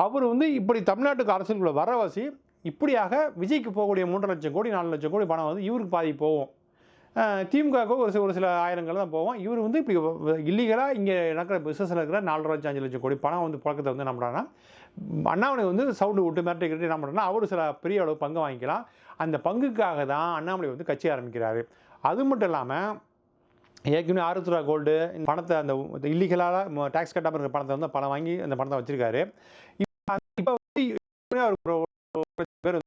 அவர் வந்து இப்படி தமிழ்நாட்டுக்கு அரசுக்குள்ள வரவாசி இப்படியாக விஜய்க்கு போகக்கூடிய 3,00,000 கோடி 4,00,000 கோடி பணம் வந்து இவருக்கு பாதி போகும். திமுகவுக்கு ஒரு சில ஆயிரங்கள் தான் போகும். இவர் வந்து இப்படி இல்லீகலாக இங்கே நடக்கிற பிஸ்னஸில் இருக்கிற 4,00,000 5,00,000 கோடி பணம் வந்து புழக்கத்தை வந்து என்ன பண்ணுறாங்கன்னா, அண்ணாமலை வந்து சவுண்டு விட்டு மிரட்டிக்கிட்டு என்ன பண்ணுறேன்னா, அவர் சில பெரிய அளவு பங்கு வாங்கிக்கலாம். அந்த பங்குக்காக தான் அண்ணாமலை வந்து கட்சி ஆரம்பிக்கிறாரு. அது மட்டும் இல்லாமல் ஏற்கனவே ஆருத்ரா கோல்டு பணத்தை அந்த இல்லீகலாக டேக்ஸ் கட்டாமல் இருக்கிற பணத்தை வந்து பணம் வாங்கி அந்த பணத்தை வச்சிருக்காரு. இப்போ பேர்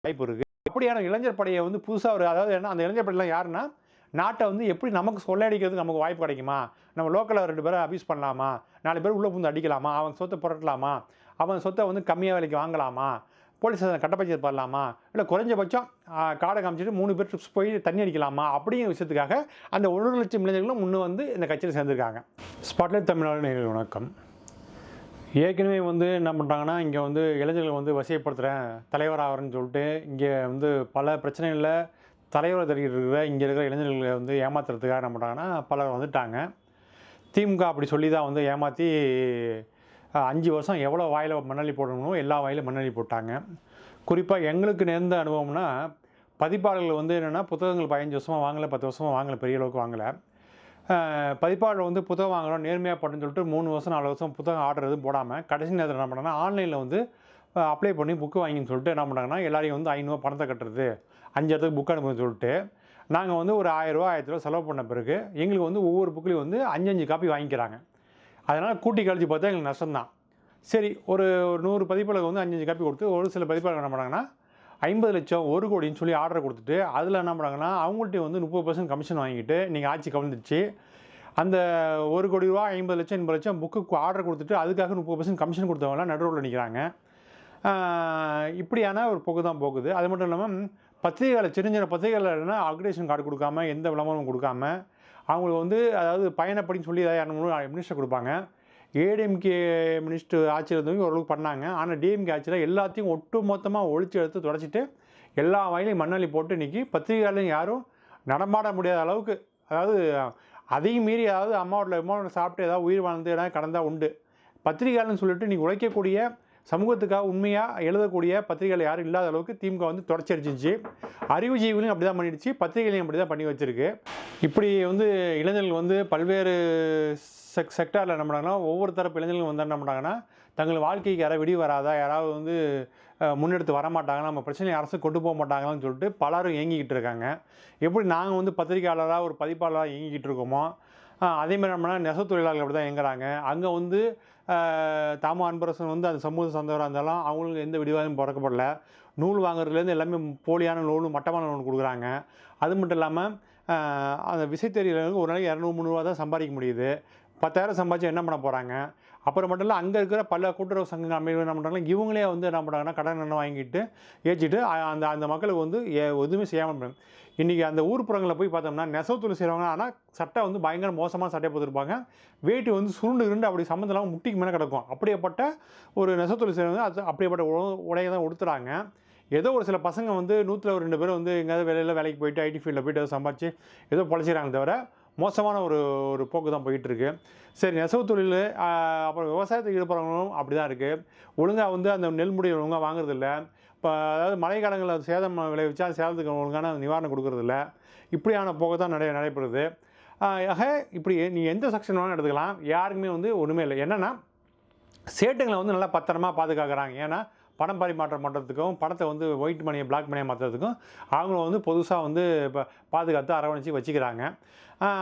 வாய்ப்பு இருக்குது. அப்படியான இளைஞர் படையை வந்து புதுசாக ஒரு அதாவது என்ன அந்த இளைஞர் படையெல்லாம் யாருன்னா, நாட்டை வந்து எப்படி நமக்கு கொள்ளையடிக்கிறதுக்கு நமக்கு வாய்ப்பு கிடைக்குமா, நம்ம லோக்கலில் 2 பேரை அபியூஸ் பண்ணலாமா, 4 பேர் உள்ளே புகுந்து அடிக்கலாமா, அவன் சொத்தை புரட்டலாமா, அவன் சொத்தை வந்து கம்மியாக விலைக்கு வாங்கலாமா, போலீஸ் கட்டப்பஞ்சாயத்து பண்ணலாமா, இல்லை குறைஞ்சபட்சம் காடை காமிச்சிட்டு 3 பேர் ட்ரிப்ஸ் போய் தண்ணி அடிக்கலாமா அப்படிங்கிற விஷயத்துக்காக அந்த 1,00,000 இளைஞர்களும் முன்னே வந்து இந்த கட்சியில் சேர்ந்துருக்காங்க. ஸ்பாட்லைட் தமிழ்நாடு நேயர்களுக்கு வணக்கம். ஏற்கனவே வந்து என்ன பண்ணுறாங்கன்னா, இங்கே வந்து இளைஞர்கள் வந்து வசியப்படுத்துகிறேன் தலைவர் ஆகிறேன்னு சொல்லிட்டு இங்கே வந்து பல பிரச்சனைகளில் தலைவர் தெரிவிக்கிட்டு இருக்கிற இங்கே இருக்கிற இளைஞர்களை வந்து ஏமாத்துறதுக்காக என்ன பண்ணுறாங்கன்னா, பலர் வந்துட்டாங்க. திமுக அப்படி சொல்லி தான் வந்து ஏமாற்றி 5 வருஷம் எவ்வளோ வாயில் மண்ணள்ளி போடணுமோ எல்லா வாயிலும் மண்ணள்ளி போட்டாங்க. குறிப்பாக எங்களுக்கு நேர்ந்த அனுபவம்னா, பதிப்பாளர்கள் வந்து என்னென்னா புத்தகங்கள் 15 வருஷமாக வாங்கலை, 10 வருஷமாக வாங்கலை, பெரிய அளவுக்கு வாங்கலை. பதிப்பாளர் வந்து புத்தகம் வாங்குகிறோம் நேர்மையாக பண்ணுன்னு சொல்லிட்டு 3 வருஷம் 4 வருஷம் புத்தகம் ஆர்டர் எதுவும் போடாமல் கடைசி நேரத்தில் என்ன பண்ணாங்கன்னா, ஆன்லைனில் வந்து அப்ளை பண்ணி புக்கு வாங்கின்னு சொல்லிட்டு என்ன பண்ணுறாங்கன்னா, எல்லாரையும் வந்து 500 பணத்தை கட்டுறது 5 இடத்துக்கு புக் அனுப்புன்னு சொல்லிட்டு நாங்கள் வந்து ஒரு 1000 ரூபா 1000 ரூபா செலவு பண்ண பிறகு எங்களுக்கு வந்து ஒவ்வொரு புக்லேயும் வந்து 5 காப்பி வாங்கிக்கிறாங்க. அதனால் கூட்டி கழிச்சு பார்த்தா எங்களுக்கு நஷ்டம்தான். சரி, ஒரு 100 பதிப்பாளர்கள் வந்து 5 காப்பி கொடுத்து ஒரு சில பதிப்பாளர்கள் என்ன பண்ணாங்கன்னா 50 லட்சம் 1 கோடின்னு சொல்லி ஆர்டர் கொடுத்துட்டு அதில் என்ன பண்ணாங்கன்னா, அவங்கள்ட்ட வந்து 30% கமிஷன் வாங்கிட்டு நீங்கள் ஆட்சி கவிழ்ந்துச்சு அந்த 1 கோடி ரூபா 50 லட்சம் 80 லட்சம் புக்கு ஆர்டர் கொடுத்துட்டு அதுக்காக 30% கமிஷன் கொடுத்தவங்களாம் நடுவில் நிற்கிறாங்க. இப்படியான ஒரு போக்கு தான் போகுது. அது மட்டும் இல்லாமல் பத்திரிகைகளில் சின்ன சின்ன பத்திரிகைகளில் அக்ரிடேஷன் கார்டு கொடுக்காம எந்த விளம்பரமும் கொடுக்காம அவங்களுக்கு வந்து அதாவது பயணப்படின்னு சொல்லி ஏதாவது மினிஸ்டர் கொடுப்பாங்க. ஏடிஎம்கே மினிஸ்டர் ஆட்சியில் இருந்தவங்க ஓரளவுக்கு பண்ணாங்க. ஆனால் டிஎம்கே ஆட்சியில் எல்லாத்தையும் ஒட்டு மொத்தமாக ஒழிச்சு எடுத்து தொடச்சிட்டு எல்லா வயலையும் மண்ணள்ளி போட்டு இன்றைக்கி பத்திரிகையாலையும் யாரும் நடமாட முடியாத அளவுக்கு, அதாவது அதையும் மீறி அதாவது அம்மாவோட சாப்பிட்டு ஏதாவது உயிர் வாழ்ந்து ஏதாவது கடந்தால் உண்டு. பத்திரிகையாளன்னு சொல்லிட்டு இன்றைக்கி உழைக்கக்கூடிய சமூகத்துக்காக உண்மையாக எழுதக்கூடிய பத்திரிகைகள் யாரும் இல்லாத அளவுக்கு திமுக வந்து தொடச்சி அடிச்சிச்சு. அறிவுஜீவிகளையும் அப்படி தான் பண்ணிடுச்சு, பத்திரிகைகளையும் அப்படி தான் பண்ணி வச்சுருக்கு. இப்படி வந்து இளைஞர்கள் வந்து பல்வேறு செக்டாரில் என்ன பண்ணாங்கன்னா, ஒவ்வொரு தரப்பு இளைஞர்களும் வந்து என்ன பண்ணாங்கன்னா, தங்கள் வாழ்க்கைக்கு யாராவது விடிவு வராதா, யாராவது வந்து முன்னெடுத்து வரமாட்டாங்கன்னா, நம்ம பிரச்சனையை அரசு கொண்டு போக மாட்டாங்களான்னு சொல்லிட்டு பலரும் இயங்கிக்கிட்டு இருக்காங்க. எப்படி நாங்கள் வந்து பத்திரிகையாளராக ஒரு பதிப்பாளராக இயங்கிக்கிட்டு இருக்கோமோ, அதேமாதிரி நம்மனா நெசவு தொழிலாளர்கள் அப்படி தான் இயங்குறாங்க. அங்கே வந்து தாமோ அன்பரசன் வந்து அந்த சமூக சொந்தவராக இருந்தாலும் அவங்களுக்கு எந்த விடிவாயும் பிறக்கப்படல. நூல் வாங்குறதுலேருந்து எல்லாமே போலியான நூலும் மட்டமான நூல் கொடுக்குறாங்க. அது மட்டும் இல்லாமல் அந்த விசைத்தறிகளுக்கு ஒரு நாளைக்கு 200-300 ரூபா தான் சம்பாதிக்க முடியுது. 10,000 சம்பாதிச்சு என்ன பண்ண போகிறாங்க? அப்புறம் மட்டும் இல்லை, அங்கே இருக்கிற பல கூட்டுறவு சங்கங்கள் அமைப்பு என்ன பண்ணுறாங்கன்னா, இவங்களே வந்து என்ன பண்ணுறாங்கன்னா கடன் என்ன வாங்கிட்டு ஏற்றிட்டு அந்த அந்த மக்களுக்கு வந்து எதுவுமே செய்யாமல் பண்ணுறாங்க. இன்றைக்கி அந்த ஊர்ப்புறங்களில் போய் பார்த்தோம்னா நெசவு தொழில் செய்கிறவங்க ஆனால் சட்டை வந்து பயங்கர மோசமாக சட்டை போட்டுருப்பாங்க. வேட்டி வந்து சுருண்டு அப்படி சம்மந்தம் இல்லாமல் முட்டிக்கு மேலே கிடக்கும். அப்படியேப்பட்ட ஒரு நெசவு தொழில் செய்கிறவங்க அது அப்படியேப்பட்ட உடையை தான் உடுத்துறாங்க. ஏதோ ஒரு சில பசங்க வந்து 100ல் 2 பேர் வந்து எங்கேயாவது வேலைக்கு போயிட்டு ஐடி ஃபீல்டில் போய்ட்டு சம்பாதிச்சு ஏதோ பொழைச்சிக்கிறாங்க தவிர மோசமான ஒரு போக்கு தான் போயிட்டுருக்கு. சரி, நெசவு தொழில் அப்புறம் விவசாயத்துக்கு ஈடுபடுறவங்களும் அப்படி தான் இருக்குது. ஒழுங்காக வந்து அந்த நெல் முடியை ஒழுங்காக வாங்குறதில்ல. இப்போ அதாவது மழை காலங்களில் சேதம் விளைவிச்சா சேதத்துக்கு ஒழுங்கான நிவாரணம் கொடுக்குறதில்ல. இப்படியான போக்கு தான் நடைபெறுது. ஆக இப்படி நீ எந்த செக்ஷன் வேணாலும் எடுத்துக்கலாம், யாருக்குமே வந்து ஒன்றுமே இல்லை. என்னென்னா சேட்டுங்களை வந்து நல்லா பத்திரமா பாதுகாக்கிறாங்க. ஏன்னா பணம் பரிமாற்றம் பண்ணுறதுக்கும் பணத்தை வந்து ஒயிட் மணியை பிளாக் மணியை மாற்றுறதுக்கும் அவங்கள வந்து புதுசாக வந்து இப்போ பாதுகாத்து அரவணைச்சி வச்சுக்கிறாங்க.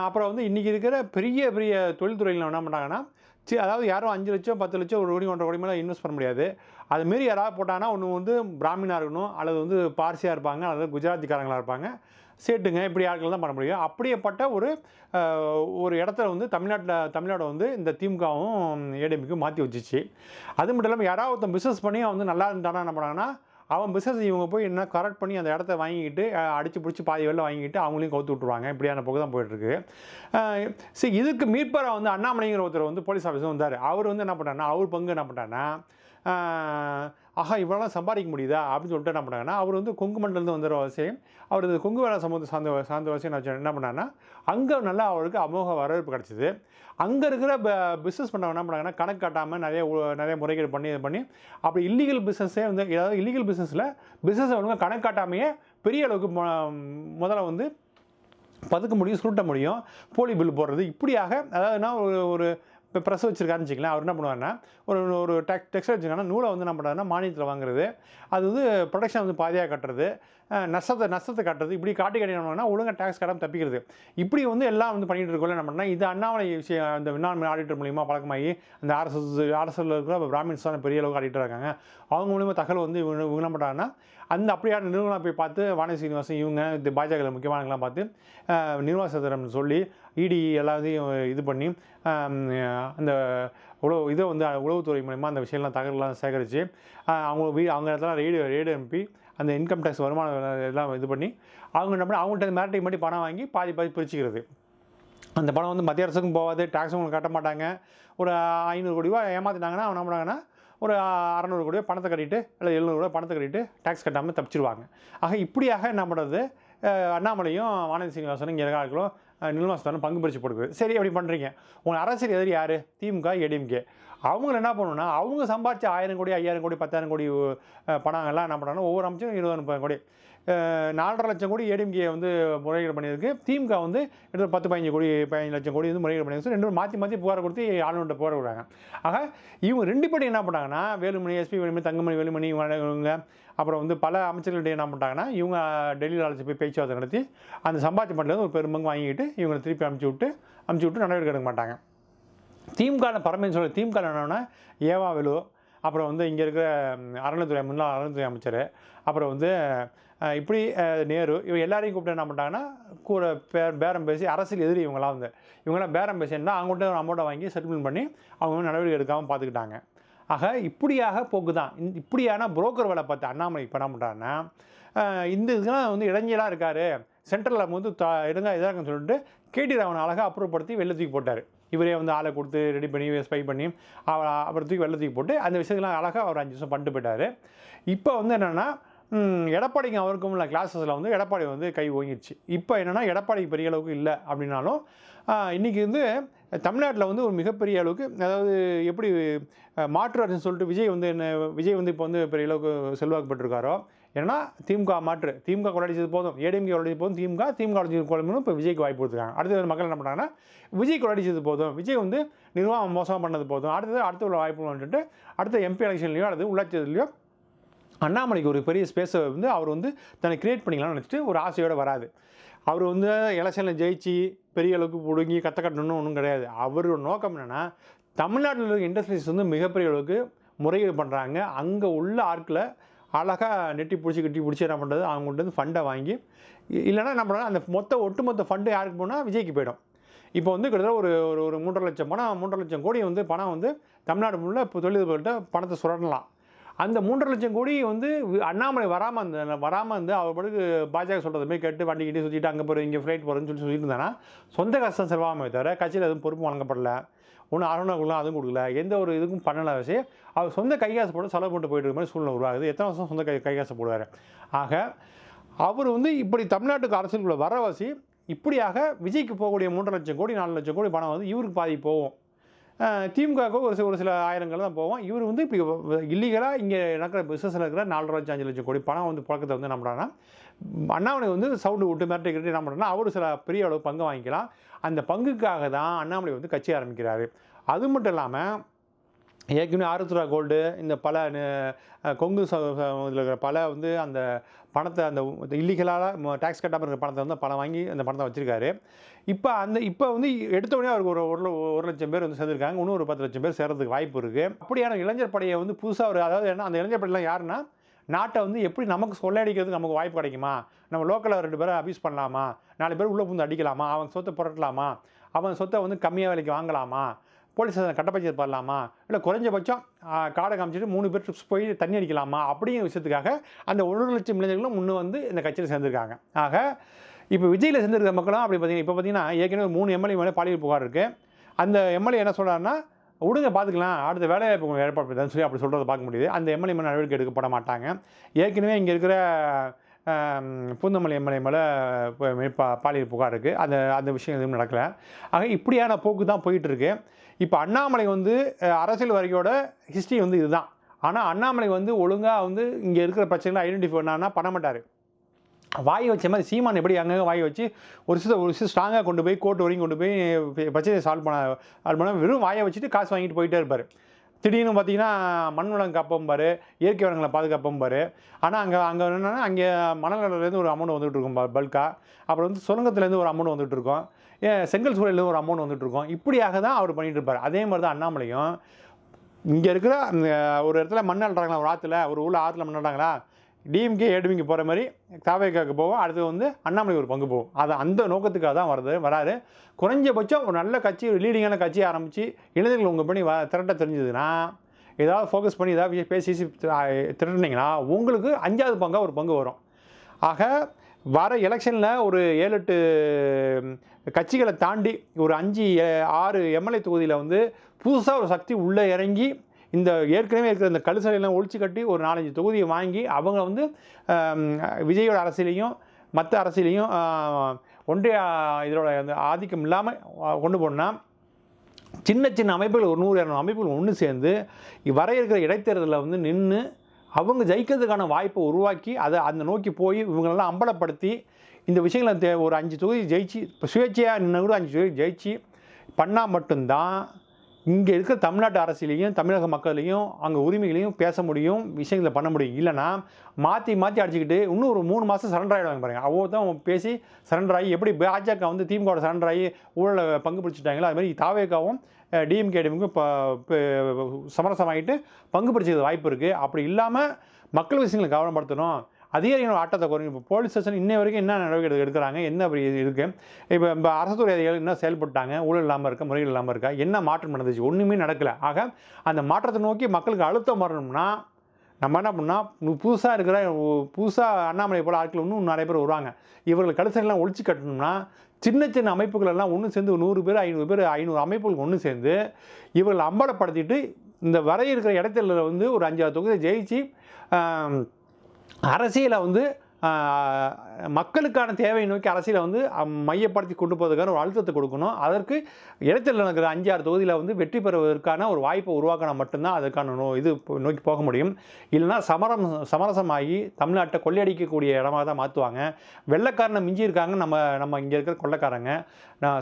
அப்புறம் வந்து இன்றைக்கி இருக்கிற பெரிய பெரிய தொழில்துறையில் என்ன பண்ணுறாங்கன்னா, அதாவது யாரும் 5 லட்சம் 10 லட்சம் 1 கோடி 1.5 கோடி மேலே இன்வெஸ்ட் பண்ண முடியாது. அதுமாரி யாராவது போட்டாங்கன்னா ஒன்று வந்து பிராமினாக இருக்கணும், அல்லது வந்து பார்சியாக இருப்பாங்க, அல்லது குஜராத்திக்காரங்களாக இருப்பாங்க. சேட்டுங்க இப்படி ஆட்கள் தான் பண்ண முடியும். அப்படியேப்பட்ட ஒரு இடத்துல வந்து தமிழ்நாடு வந்து இந்த திமுகவும் ஏடிஎம்கேவும் மாற்றி வச்சிச்சு. அது மட்டும் இல்லாமல் யாராவது ஒருத்தன் பிஸ்னஸ் பண்ணி அவன் வந்து நல்லா இருந்தானா என்ன பண்ணாங்கன்னா, அவன் பிஸ்னஸ் இவங்க போய் என்ன கரெக்ட் பண்ணி அந்த இடத்த வாங்கிக்கிட்டு அடித்து பிடிச்சி பாதி வெளில வாங்கிக்கிட்டு அவங்களையும் கவுத்து விட்ருவாங்க. இப்படியான போக்கு தான் போயிட்டுருக்கு. சரி, இதுக்கு மீட்பராக வந்து அண்ணாமலைங்கிற ஒருத்தர் வந்து போலீஸ் ஆஃபீஸர் வந்தார். அவர் வந்து என்ன பண்ணார்னா, அவர் பங்கு என்ன பண்ணார்னா, ஆஹா இவ்வளோலாம் சம்பாதிக்க முடியுதா அப்படின்னு சொல்லிட்டு என்ன பண்ணாங்கன்னா, அவர் வந்து கொங்கு மண்டலத்தில் வந்துடுற வசதியும் அவர் இது கொங்கு வேலை சமூகத்தை சார்ந்த வசதியும் என்ன பண்ணாங்கன்னா, அங்கே நல்லா அவருக்கு அமோக வரவேற்பு கிடச்சிது. அங்கே இருக்கிற பிஸ்னஸ் பண்ணவங்க என்ன பண்ணாங்கன்னா, கணக்கு காட்டாமல் நிறைய முறைகேடு பண்ணி அப்படி இல்லீகல் பிஸ்னஸே வந்து ஏதாவது இல்லீகல் பிஸ்னஸை வந்து கணக்கு காட்டாமையே பெரிய அளவுக்கு முதல்ல வந்து பதுக்க முடியும், சுருட்ட முடியும், போலி பில் போடுறது இப்படியாக அதாவதுனா ஒரு இப்போ ப்ரெஸ் வச்சுருக்காருன்னு வச்சுக்கலாம். அவர் என்ன பண்ணுவாருன்னா ஒரு டெக்ஸ்டைல் வச்சுருக்காங்கன்னா நூலை வந்து என்ன பண்ணுறாருன்னா மானியத்தில் வாங்குறது, அது வந்து ப்ரொடக்ஷன் வந்து பாதியாக கட்டுறது, நஷ்டத்தை காட்டுறது, இப்படி காட்டி என்ன ஒழுங்காக டேக்ஸ் கட்டாமல் தப்பிக்கிறது. இப்படி வந்து எல்லாம் வந்து பண்ணிகிட்டு இருக்கோம். என்ன பண்ணால் இது அண்ணாமலை விஷயம் அந்த என்விரான்மெண்ட் ஆடிட்டர் மூலிமா பழக்கமாகி அந்த ஆர்எஸ்எஸ்ல இருக்கிற பிராமின்ஸ் தான் பெரிய அளவுக்கு ஆடிட்டர் இருக்காங்க. அவங்க மூலிமா தகவல் வந்து இவங்க என்ன பண்ணுறாங்கன்னா அந்த அப்படியான நிறுவனம் போய் பார்த்து வானதி சீனிவாசன் இவங்க இந்த பாஜக முக்கியமானங்களாம் பார்த்து நிர்வாகத்திடம் சொல்லி இடி எல்லாத்தையும் இது பண்ணி அந்த இதை வந்து உளவுத்துறை மூலமா அந்த விஷயம்லாம் தகவலாம் சேகரித்து அவங்க இடத்துல ரெய்டு அனுப்பி அந்த இன்கம் டேக்ஸ் வருமானம் எல்லாம் இது பண்ணி அவங்க என்ன பண்ணி அவங்கள்ட்ட மிரட்டி மட்டும் பணம் வாங்கி பாதி பிரிச்சுக்கிறது. அந்த பணம் வந்து மத்திய அரசுக்கும் போகாது, டேக்ஸும் உங்களுக்கு கட்ட மாட்டாங்க. ஒரு 500 கோடி ரூபா ஏமாற்றிட்டாங்கன்னா அவங்க என்ன பண்ணாங்கன்னா ஒரு 600 கோடி பணத்தை கட்டிட்டு இல்லை 700 கோடி பணத்தை கட்டிட்டு டேக்ஸ் கட்டாமல் தப்பிச்சிருவாங்க. ஆக இப்படியாக என்ன பண்ணுறது, அண்ணாமலையும் வானதி சீனிவாசனும் இங்கே இருக்கார்களும் நிர்வாகத்தாலும் பங்கு பிரித்து போடுது. சரி அப்படி பண்ணுறீங்க, உங்கள் அரசியல் எதிரி யார்? திமுக ஏடிஎம்கே. அவங்கள என்ன பண்ணணும்னா அவங்க சம்பாதிச்ச 1000 கோடி 5000 கோடி 10,000 கோடி பணங்கள்லாம் என்ன பண்ணுறாங்கன்னா ஒவ்வொரு அமைச்சரும் 20-30 கோடி 4.5 லட்சம் கோடி ஏடிஎம்கே வந்து முறைகேடு பண்ணியிருக்கு. திமுக வந்து கிட்டத்தட்ட 10-15 கோடி 15 லட்சம் கோடி வந்து முறைகேடு பண்ணியிருக்கு. ரெண்டு மாற்றி புகார் கொடுத்து ஆளுநர்கிட்ட புகார் கொடுக்குறாங்க. ஆக இவங்க ரெண்டு பேரும் என்ன பண்ணாங்கன்னா வேலுமணி, எஸ்பி வேலுமணி, தங்கமணி வேலுமணி இவங்க அப்புறம் வந்து பல அமைச்சர்கள்ட்ட என்ன பண்ணிட்டாங்கன்னா இவங்க டெல்லியில் அழைச்சி போய் பேச்சுவார்த்தை நடத்தி அந்த சம்பாத்திய பண்டிலேருந்து ஒரு பெரும்பங்கு வாங்கிட்டு இவங்களை திருப்பி அமுச்சு விட்டு நடவடிக்கை எடுக்க மாட்டாங்க. திமுக பரமேன்னு சொல்லி திமுக என்னன்னா ஏவா வேலு, அப்புறம் வந்து இங்கே இருக்கிற முன்னாள் அறநிலைத்துறை அமைச்சர், அப்புறம் வந்து இப்படி நேரு, இவங்க எல்லாரையும் கூப்பிட்டு என்ன பண்ணிட்டாங்கன்னா கூட பேரம் பேசி அரசியல் எதிரி இவங்களாம் பேரம் பேசினா அவங்கள்ட்ட ஒரு அமௌண்ட்டை வாங்கி செட்டில்மெண்ட் பண்ணி அவங்க நடவடிக்கை எடுக்காமல் பார்த்துக்கிட்டாங்க. ஆக இப்படியாக போக்கு தான். இப்படியான புரோக்கர் வேலை பார்த்து அண்ணாமலை இப்போ என்ன பண்ணுறாங்கன்னா இந்த இதெல்லாம் வந்து இளைஞராக இருக்கார், சென்ட்ரலில் வந்து இதாகன்னு சொல்லிட்டு கேடி ராவன் அழகாக அப்ரூவ் படுத்தி வெளில தூக்கி போட்டார். இவரே வந்து ஆளை கொடுத்து ரெடி பண்ணி ஸ்பை பண்ணி அப்புறம் தூக்கி வெளில தூக்கி போட்டு அந்த விஷயத்தெல்லாம் அழகாக அவர் 5 வருஷம் பண்ணிட்டு போயிட்டார். இப்போ வந்து என்னென்னா எடப்பாடிக்கு அவருக்கும் உள்ள கிளாஸஸில் வந்து எடப்பாடி வந்து கை ஓங்கிடுச்சு. இப்போ என்னென்னா எடப்பாடிக்கு பெரிய அளவுக்கு இல்லை அப்படின்னாலும் இன்றைக்கி வந்து தமிழ்நாட்டில் வந்து ஒரு மிகப்பெரிய அளவுக்கு அதாவது எப்படி மாற்று அரசுன்னு சொல்லிட்டு விஜய் வந்து இப்போ வந்து பெரிய அளவுக்கு செல்வாக்கு பெற்றிருக்காரோ, ஏன்னா திமுக கொள்ளடிச்சது போதும், ஏடிஎம்கே கொள்ளடிச்சது போதும், திமுக கொள்ளடிச்சது போதும் இப்போ விஜய்க்கு வாய்ப்பு கொடுத்துருக்காங்க. அடுத்தது மக்கள் என்ன பண்ணுறாங்கன்னா விஜய் கொள்ளடிச்சது போதும், விஜய் வந்து நிர்வாகம் மோசமாக பண்ணது போதும், அடுத்த உள்ள வாய்ப்பு வந்துட்டு அடுத்த எம்பி எலெக்ஷன்லையோ அடுத்து உள்ளாட்சியோ அண்ணாமலைக்கு ஒரு பெரிய ஸ்பேஸை வந்து அவர் வந்து தன்னை கிரியேட் பண்ணிக்கலாம்னு நினச்சிட்டு ஒரு ஆசையோடு வராது. அவர் வந்து எலெக்ஷனில் ஜெயிச்சு பெரிய அளவுக்கு பிடுங்கி கட்டணும்னு ஒன்றும் கிடையாது. அவரோட நோக்கம் என்னென்னா தமிழ்நாட்டில் இருக்க இண்டஸ்ட்ரீஸ் வந்து மிகப்பெரிய அளவுக்கு முறைகேடு பண்ணுறாங்க, அங்கே உள்ள ஆட்களை அழகாக கட்டி பிடிச்சி என்ன பண்ணுறது அவங்கள்ட்ட வந்து ஃபண்டை வாங்கி இல்லைனா என்ன பண்ணுறாங்க அந்த ஒட்டுமொத்த ஃபண்டு யாருக்கு போனால் விஜய்க்கு போயிடும். இப்போ வந்து கிட்டத்தட்ட ஒரு 3.5 லட்சம் கோடி வந்து பணம் வந்து தமிழ்நாடு ஃபுல்லாக இப்போ தொழிலதிபர்கள்ட்ட பணத்தை சுரண்டலாம். அந்த 3.5 லட்சம் கோடி வந்து அண்ணாமலை வராமல் வந்து அவர் படுக்கு பாஜக சொல்கிறது மாதிரி கேட்டு வண்டிக்கிட்டே சுற்றிட்டு அங்கே போகிற இங்கே ஃப்ளைட் போகிறேன்னு சொல்லிட்டு இருந்தாங்கன்னா சொந்த கஷ்டம் செலவாமே தவிர கட்சியில் எதுவும் பொறுப்பு வழங்கப்படலை, ஒன்றும் அரணக்குள்ள அதுவும் கொடுக்கல, எந்த ஒரு இதுக்கும் பண்ணலை. விஷயம் அவர் சொந்த கைகாசு போட்டு செலவு போட்டு போயிட்டு இருக்க மாதிரி சூழ்நிலை உருவாகுது. எத்தனை வருஷம் சொந்த கைகாசு போடுவார். ஆக அவர் வந்து இப்படி தமிழ்நாட்டுக்கு அரசுக்குள்ளே வரவாசி இப்படியாக விஜய்க்கு போகக்கூடிய 3.5 லட்சம் கோடி 4 லட்சம் கோடி பணம் வந்து இவருக்கு பாதி போகும், திமுகவுக்கு ஒரு சில ஆயிரங்கள் தான் போவோம். இவர் வந்து இப்படி இல்லீகலாக இங்கே நடக்கிற பிஸ்னஸில் இருக்கிற 4.5 லட்சம் 5 லட்சம் கோடி பணம் வந்து பழக்கத்தை வந்து என்ன பண்ணுறாங்கன்னா அண்ணாமலை வந்து சவுண்டு விட்டு மிரட்டி என்ன பண்ணுறேன்னா அவர் சில பெரிய அளவு பங்கு வாங்கிக்கலாம். அந்த பங்குக்காக தான் அண்ணாமலை வந்து கட்சி ஆரம்பிக்கிறாரு. அது மட்டும் இல்லாமல் ஏற்கனவே ஆருத்ரா கோல்டு இந்த பல கொங்கு இதில் இருக்கிற பல வந்து அந்த பணத்தை அந்த இல்லீகலாக டேக்ஸ் கட்டாமல் இருக்கிற பணத்தை வந்து பணம் வாங்கி அந்த பணத்தை வச்சுருக்காரு. இப்போ வந்து எடுத்தோடனே அவருக்கு ஒரு லட்சம் பேர் வந்து சேர்ந்துருக்காங்க, இன்னும் ஒரு 10 லட்சம் பேர் சேர்றதுக்கு வாய்ப்பு இருக்குது. அப்படியான இளைஞர் படையை வந்து புதுசாக அதாவது என்ன அந்த இளைஞர் படையெல்லாம் யாருன்னா நாட்டை வந்து எப்படி நமக்கு கொள்ளையடிக்கிறதுக்கு நமக்கு வாய்ப்பு கிடைக்குமா, நம்ம லோக்கலில் 2 பேரை அபியூஸ் பண்ணலாமா, 4 பேர் உள்ளே புந்து அடிக்கலாமா, அவன் சொத்தை புரட்டலாமா, அவன் சொத்தை வந்து கம்மியாக விலைக்கு வாங்கலாமா, போலீஸ் கட்டப்பஞ்சர் பண்ணலாமா, இல்லை குறைஞ்சபட்சம் காடை காமிச்சிட்டு 3 பேர் ட்ரிப்ஸ் போய் தண்ணி அடிக்கலாமா அப்படிங்கிற விஷயத்துக்காக அந்த 1 லட்சம் இளைஞர்களும் முன்னே வந்து இந்த கட்சியில் சேர்ந்துருக்காங்க. ஆக இப்போ விஜயில் சேர்ந்துருக்க மக்களும் அப்படி பார்த்தீங்கன்னா இப்போ பார்த்தீங்கன்னா ஏற்கனவே 3 எம்எல்ஏ மேலே பாலியல் புகார் இருக்குது. அந்த எம்எல்ஏ என்ன சொல்கிறாருன்னா விடுங்க பார்த்துக்கலாம், அடுத்த வேலைவாய்ப்பு உங்களுக்கு ஏற்பாடு சொல்லி அப்படி சொல்கிறத பார்க்க முடியுது. அந்த எம்எல்ஏ மேலே நடவடிக்கை எடுக்கப்பட மாட்டாங்க. ஏற்கனவே இங்கே இருக்கிற பூந்தமல்லி எம்எல்ஏ மேலே பாலியல் புகார் இருக்குது. அந்த விஷயம் எதுவும் நடக்கலை. ஆக இப்படியான போக்கு தான் போயிட்டுருக்கு. இப்போ அண்ணாமலை வந்து அரசியல் வரையோட ஹிஸ்ட்ரி வந்து இதுதான். ஆனால் அண்ணாமலை வந்து ஒழுங்காக வந்து இங்கே இருக்கிற பிரச்சனைகளை ஐடென்டிஃபை பண்ண மாட்டார். வாய் வச்ச மாதிரி சீமான் எப்படி அங்கங்கே வாய் வச்சு ஒரு விஷயம் ஸ்ட்ராங்காக கொண்டு போய் கோர்ட் வரைக்கும் கொண்டு போய் பிரச்சனையை சால்வ் பண்ண வெறும் வாயை வச்சுட்டு காசு வாங்கிட்டு போயிட்டே இருப்பார். திடீர்னு பார்த்தீங்கன்னா மண் வளம் காப்பம்பார், இயற்கை வளங்களை பாதுகாப்பம்பார். ஆனால் அங்கே என்னென்னா அங்கே மணல்லேருந்து ஒரு அமௌண்ட் வந்துகிட்டு இருக்கும் பல்காக. அப்புறம் வந்து சுரங்கத்துலேருந்து ஒரு அமௌண்ட் வந்துகிட்டு இருக்கும், செங்கல் சூழலேருந்து ஒரு அமௌண்ட் வந்துட்டு இருக்கும். இப்படியாக தான் அவர் பண்ணிகிட்டு இருப்பார். அதே மாதிரி தான் அண்ணாமலையும் இங்கே இருக்கிற ஒரு இடத்துல மண் அள்ளுறாங்களா, ஒரு ஆற்றுல, ஒரு ஊரில் ஆற்றுல மண் அள்ளுறாங்களா, டிஎம்கே ஏடிஎம்கே போகிற மாதிரி தாவேக்காவுக்கு போவோம், அடுத்து வந்து அண்ணாமலை ஒரு பங்கு போகும். அது அந்த நோக்கத்துக்காக தான் வராரு. குறைஞ்சபட்சம் ஒரு நல்ல கட்சி, லீடிங்கான கட்சியை ஆரம்பித்து இளைஞர்கள் உங்கள் பண்ணி திரட்ட தெரிஞ்சதுன்னா, ஏதாவது ஃபோக்கஸ் பண்ணி ஏதாவது பேசி திரட்டினீங்கன்னா உங்களுக்கு 5வது பங்காக ஒரு பங்கு வரும். ஆக வர எலெக்ஷனில் ஒரு 7-8 கட்சிகளை தாண்டி ஒரு 5-6 எம்எல்ஏ தொகுதியில் வந்து புதுசாக ஒரு சக்தி உள்ளே இறங்கி இந்த ஏற்கனவே இருக்கிற இந்த கழுசலையெல்லாம் ஒழிச்சு கட்டி ஒரு 4-5 தொகுதியை வாங்கி அவங்க வந்து விஜயோட அரசியலையும் மற்ற அரசியலையும் ஒன்றிய இதோட அந்த ஆதிக்கம் இல்லாமல் கொண்டு போனால் சின்ன சின்ன அமைப்புகள் ஒரு 100-200 அமைப்புகள் ஒன்று சேர்ந்து வர இருக்கிற இடைத்தேர்தலில் வந்து நின்று அவங்க ஜெயிக்கிறதுக்கான வாய்ப்பை உருவாக்கி அதை அந்த நோக்கி போய் இவங்களெல்லாம் அம்பலப்படுத்தி இந்த விஷயங்களை ஒரு 5 தொகுதி ஜெயிச்சு இப்போ சுயேட்சையாக நின்று கூட 5 தொகுதி ஜெயிச்சு பண்ணால் மட்டும்தான் இங்கே இருக்கிற தமிழ்நாட்டு அரசியலையும் தமிழக மக்களையும் அங்கே உரிமைகளையும் பேச முடியும், விஷயங்களை பண்ண முடியும். இல்லைனா மாற்றி அடிச்சுக்கிட்டு இன்னும் ஒரு 3 மாதம் சரண்டர் ஆகிடுவாங்க பாருங்கள். ஒவ்வொருத்தரும் பேசி சரண்டர் ஆகி எப்படி பாஜக வந்து திமுக சரண்டர் ஆகி ஊழலை பங்கு பிடிச்சிட்டாங்களோ அது மாதிரி தாவேக்காவும் டிஎம்கேடிஎம்க்கும் இப்போ சமரசமாகிட்டு பங்கு பிடிச்சது வாய்ப்பு இருக்குது. அப்படி இல்லாமல் மக்கள் விஷயங்களை கவனப்படுத்தணும், அதிகாரிகளோட ஆட்டத்தை குறையும். இப்போ போலீஸ் ஸ்டேஷன் இன்னை வரைக்கும் என்ன நடவடிக்கை எடுக்கிறாங்க, என்ன அப்படி இருக்குது, இப்போ அரசுத்துறை அதிகாரிகள் என்ன செயல்பட்டாங்க, ஊழல் இல்லாமல் இருக்கா, முறைகள் இல்லாமல் இருக்கா, என்ன மாற்றம் நடந்துச்சு, ஒன்றுமே நடக்கலை. ஆக அந்த மாற்றத்தை நோக்கி மக்களுக்கு அழுத்தம் வரணும்னா நம்ம என்ன பண்ணால் புதுசாக அண்ணாமலை போல் ஆட்கள் இன்னும் நிறைய பேர் வருவாங்க. இவர்கள் கடைசியெல்லாம் ஒழிச்சு கட்டணும்னா சின்ன அமைப்புகள் எல்லாம் ஒன்று சேர்ந்து 100 பேர் 500 பேர் 500 அமைப்புகள் ஒன்று சேர்ந்து இவர்கள் அம்பலப்படுத்திட்டு இந்த வர இருக்கிற இடத்துல வந்து ஒரு 5-6 தொகுதியை ஜெயிச்சு அரசியலை வந்து மக்களுக்கான தேவையை நோக்கி அரசியலை வந்து மையப்படுத்தி கொண்டு போவதற்கான ஒரு அழுத்தத்தை கொடுக்கணும். அதற்கு இடத்தில் நடக்கிற 5-6 தொகுதியில் வந்து வெற்றி பெறுவதற்கான ஒரு வாய்ப்பை உருவாக்கினா மட்டும்தான் அதுக்கான இது நோக்கி போக முடியும். இல்லைனா சமரசமாகி தமிழ்நாட்டை கொள்ளையடிக்கக்கூடிய இடமாக தான் மாற்றுவாங்க. வெள்ளைக்காரனை மிஞ்சி இருக்காங்க நம்ம இங்கே இருக்கிற கொள்ளைக்காரங்க.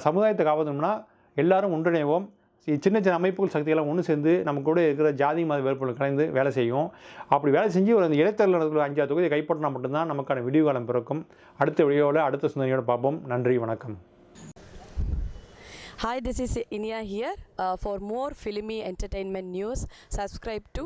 சமுதாயத்தை காப்பாற்றணும்னா எல்லாரும் ஒன்றிணைவோம். சின்ன அமைப்புகள் சக்திகளாக ஒன்று சேர்ந்து நம்ம கூட இருக்கிற ஜாதி மத வேறுபாடுகள் கலைந்து வேலை செய்யும். அப்படி வேலை செஞ்சு ஒரு இடைத்தேர்தல் நடக்கிற 5-6 தொகுதியை கைப்பற்றினா மட்டும்தான் நமக்கான விடிவு காலம் பிறக்கும். அடுத்த வீடியோவில் அடுத்த சிந்தனையோடு பார்ப்போம். நன்றி, வணக்கம். Hi, this is Inia here. For more filmy entertainment news, subscribe to